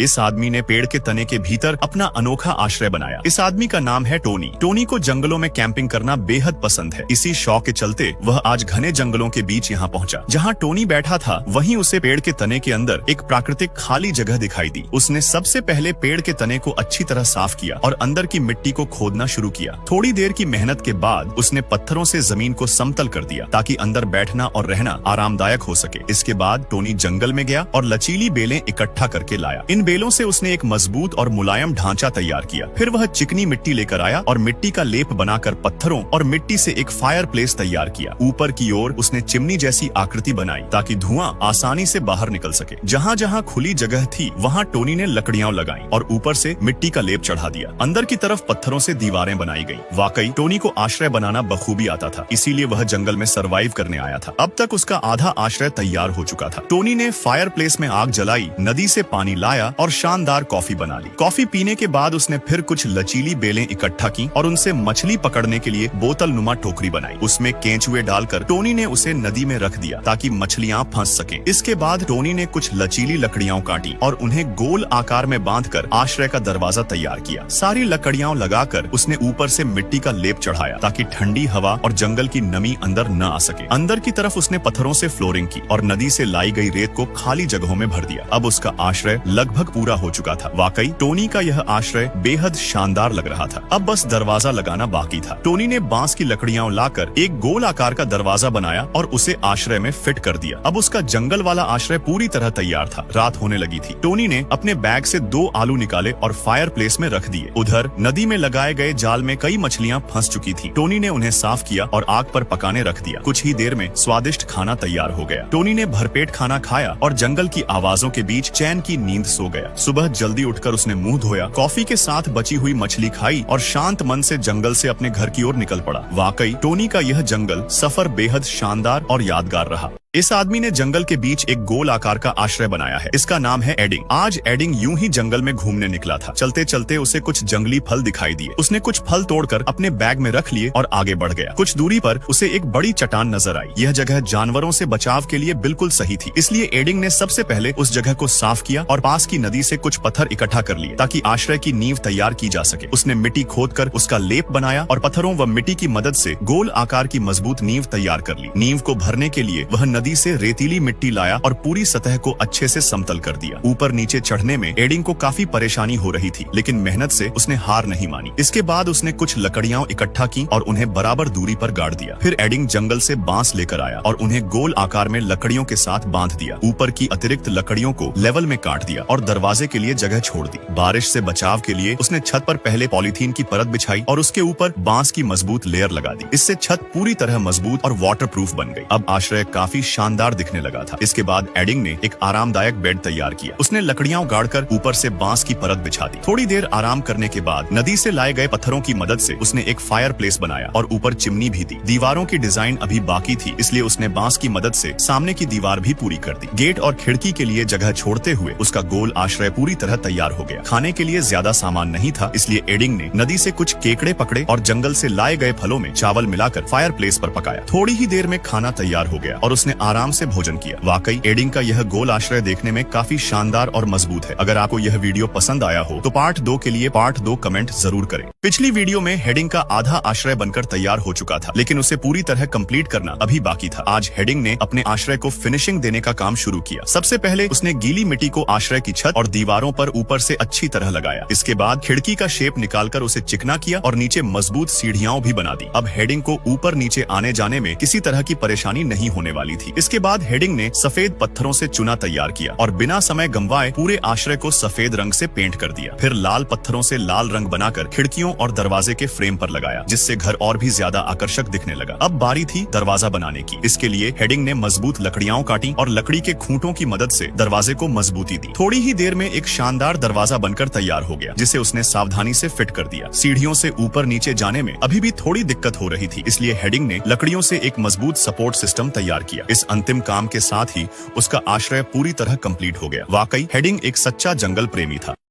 इस आदमी ने पेड़ के तने के भीतर अपना अनोखा आश्रय बनाया। इस आदमी का नाम है टोनी। टोनी को जंगलों में कैंपिंग करना बेहद पसंद है। इसी शौक के चलते वह आज घने जंगलों के बीच यहाँ पहुँचा। जहाँ टोनी बैठा था वहीं उसे पेड़ के तने के अंदर एक प्राकृतिक खाली जगह दिखाई दी। उसने सबसे पहले पेड़ के तने को अच्छी तरह साफ किया और अंदर की मिट्टी को खोदना शुरू किया। थोड़ी देर की मेहनत के बाद उसने पत्थरों से जमीन को समतल कर दिया ताकि अंदर बैठना और रहना आरामदायक हो सके। इसके बाद टोनी जंगल में गया और लचीली बेलें इकट्ठा करके लाया। इन बेलों से उसने एक मजबूत और मुलायम ढांचा तैयार किया। फिर वह चिकनी मिट्टी लेकर आया और मिट्टी का लेप बनाकर पत्थरों और मिट्टी से एक फायर प्लेस तैयार किया। ऊपर की ओर उसने चिमनी जैसी आकृति बनाई ताकि धुआं आसानी से बाहर निकल सके। जहाँ जहाँ खुली जगह थी वहाँ टोनी ने लकड़ियां लगाई और ऊपर से मिट्टी का लेप चढ़ा दिया। अंदर की तरफ पत्थरों से दीवारें बनाई गई। वाकई टोनी को आश्रय बनाना बखूबी आता था, इसीलिए वह जंगल में सरवाइव करने आया था। अब तक उसका आधा आश्रय तैयार हो चुका था। टोनी ने फायर प्लेस में आग जलाई, नदी से पानी लाया और शानदार कॉफी बना ली। कॉफी पीने के बाद उसने फिर कुछ लचीली बेलें इकट्ठा की और उनसे मछली पकड़ने के लिए बोतल नुमा टोकरी बनाई। उसमें केंचुए डालकर टोनी ने उसे नदी में रख दिया ताकि मछलियां फंस सकें। इसके बाद टोनी ने कुछ लचीली लकड़ियां काटी और उन्हें गोल आकार में बांधकर आश्रय का दरवाजा तैयार किया। सारी लकड़ियां लगाकर उसने ऊपर से मिट्टी का लेप चढ़ाया ताकि ठंडी हवा और जंगल की नमी अंदर न आ सके। अंदर की तरफ उसने पत्थरों से फ्लोरिंग की और नदी से लाई गई रेत को खाली जगहों में भर दिया। अब उसका आश्रय लगभग पूरा हो चुका था। वाकई टोनी का यह आश्रय बेहद शानदार लग रहा था। अब बस दरवाजा लगाना बाकी था। टोनी ने बांस की लकड़ियां लाकर एक गोल आकार का दरवाजा बनाया और उसे आश्रय में फिट कर दिया। अब उसका जंगल वाला आश्रय पूरी तरह तैयार था। रात होने लगी थी। टोनी ने अपने बैग से 2 आलू निकाले और फायर प्लेस में रख दिए। उधर नदी में लगाए गए जाल में कई मछलियां फंस चुकी थी। टोनी ने उन्हें साफ किया और आग पर पकाने रख दिया। कुछ ही देर में स्वादिष्ट खाना तैयार हो गया। टोनी ने भरपेट खाना खाया और जंगल की आवाजों के बीच चैन की नींद सो गया। सुबह जल्दी उठकर उसने मुंह धोया, कॉफी के साथ बची हुई मछली खाई और शांत मन से जंगल से अपने घर की ओर निकल पड़ा। वाकई टोनी का यह जंगल सफर बेहद शानदार और यादगार रहा। इस आदमी ने जंगल के बीच एक गोल आकार का आश्रय बनाया है। इसका नाम है एडिंग। आज एडिंग यूं ही जंगल में घूमने निकला था। चलते चलते उसे कुछ जंगली फल दिखाई दिए। उसने कुछ फल तोड़कर अपने बैग में रख लिए और आगे बढ़ गया। कुछ दूरी पर उसे एक बड़ी चट्टान नजर आई। यह जगह जानवरों से बचाव के लिए बिल्कुल सही थी, इसलिए एडिंग ने सबसे पहले उस जगह को साफ किया और पास की नदी से कुछ पत्थर इकट्ठा कर लिए ताकि आश्रय की नींव तैयार की जा सके। उसने मिट्टी खोदकर उसका लेप बनाया और पत्थरों व मिट्टी की मदद से गोल आकार की मजबूत नींव तैयार कर ली। नींव को भरने के लिए वह नदी से रेतीली मिट्टी लाया और पूरी सतह को अच्छे से समतल कर दिया। ऊपर नीचे चढ़ने में एडिंग को काफी परेशानी हो रही थी, लेकिन मेहनत से उसने हार नहीं मानी। इसके बाद उसने कुछ लकड़ियां इकट्ठा की और उन्हें बराबर दूरी पर गाड़ दिया। फिर एडिंग जंगल से बांस लेकर आया और उन्हें गोल आकार में लकड़ियों के साथ बांध दिया। ऊपर की अतिरिक्त लकड़ियों को लेवल में काट दिया और दरवाजे के लिए जगह छोड़ दी। बारिश से बचाव के लिए उसने छत पर पहले पॉलीथीन की परत बिछाई और उसके ऊपर बांस की मजबूत लेयर लगा दी। इससे छत पूरी तरह मजबूत और वाटरप्रूफ बन गई। अब आश्रय काफी शानदार दिखने लगा था। इसके बाद एडिंग ने एक आरामदायक बेड तैयार किया। उसने लकड़ियां गाड़कर ऊपर से बांस की परत बिछा दी। थोड़ी देर आराम करने के बाद नदी से लाए गए पत्थरों की मदद से उसने एक फायर प्लेस बनाया और ऊपर चिमनी भी दी। दीवारों की डिजाइन अभी बाकी थी, इसलिए उसने बांस की मदद से सामने की दीवार भी पूरी कर दी। गेट और खिड़की के लिए जगह छोड़ते हुए उसका गोल आश्रय पूरी तरह तैयार हो गया। खाने के लिए ज्यादा सामान नहीं था, इसलिए एडिंग ने नदी से कुछ केकड़े पकड़े और जंगल से लाए गए फलों में चावल मिलाकर फायर प्लेस पर पकाया। थोड़ी ही देर में खाना तैयार हो गया और उसने आराम से भोजन किया। वाकई एडिंग का यह गोल आश्रय देखने में काफी शानदार और मजबूत है। अगर आपको यह वीडियो पसंद आया हो तो पार्ट 2 के लिए पार्ट 2 कमेंट जरूर करें। पिछली वीडियो में हेडिंग का आधा आश्रय बनकर तैयार हो चुका था, लेकिन उसे पूरी तरह कंप्लीट करना अभी बाकी था। आज हेडिंग ने अपने आश्रय को फिनिशिंग देने का काम शुरू किया। सबसे पहले उसने गीली मिट्टी को आश्रय की छत और दीवारों पर ऊपर से अच्छी तरह लगाया। इसके बाद खिड़की का शेप निकालकर उसे चिकना किया और नीचे मजबूत सीढ़ियां भी बना दी। अब हेडिंग को ऊपर नीचे आने जाने में किसी तरह की परेशानी नहीं होने वाली थी। इसके बाद हेडिंग ने सफेद पत्थरों से चुना तैयार किया और बिना समय गंवाए पूरे आश्रय को सफेद रंग से पेंट कर दिया। फिर लाल पत्थरों से लाल रंग बनाकर खिड़कियों और दरवाजे के फ्रेम पर लगाया, जिससे घर और भी ज्यादा आकर्षक दिखने लगा। अब बारी थी दरवाजा बनाने की। इसके लिए हेडिंग ने मजबूत लकड़ियां काटी और लकड़ी के खूंटों की मदद से दरवाजे को मजबूती दी। थोड़ी ही देर में एक शानदार दरवाजा बनकर तैयार हो गया, जिसे उसने सावधानी से फिट कर दिया। सीढ़ियों से ऊपर नीचे जाने में अभी भी थोड़ी दिक्कत हो रही थी, इसलिए हेडिंग ने लकड़ियों से एक मजबूत सपोर्ट सिस्टम तैयार किया। इस अंतिम काम के साथ ही उसका आश्रय पूरी तरह कंप्लीट हो गया। वाकई हेडिंग एक सच्चा जंगल प्रेमी था।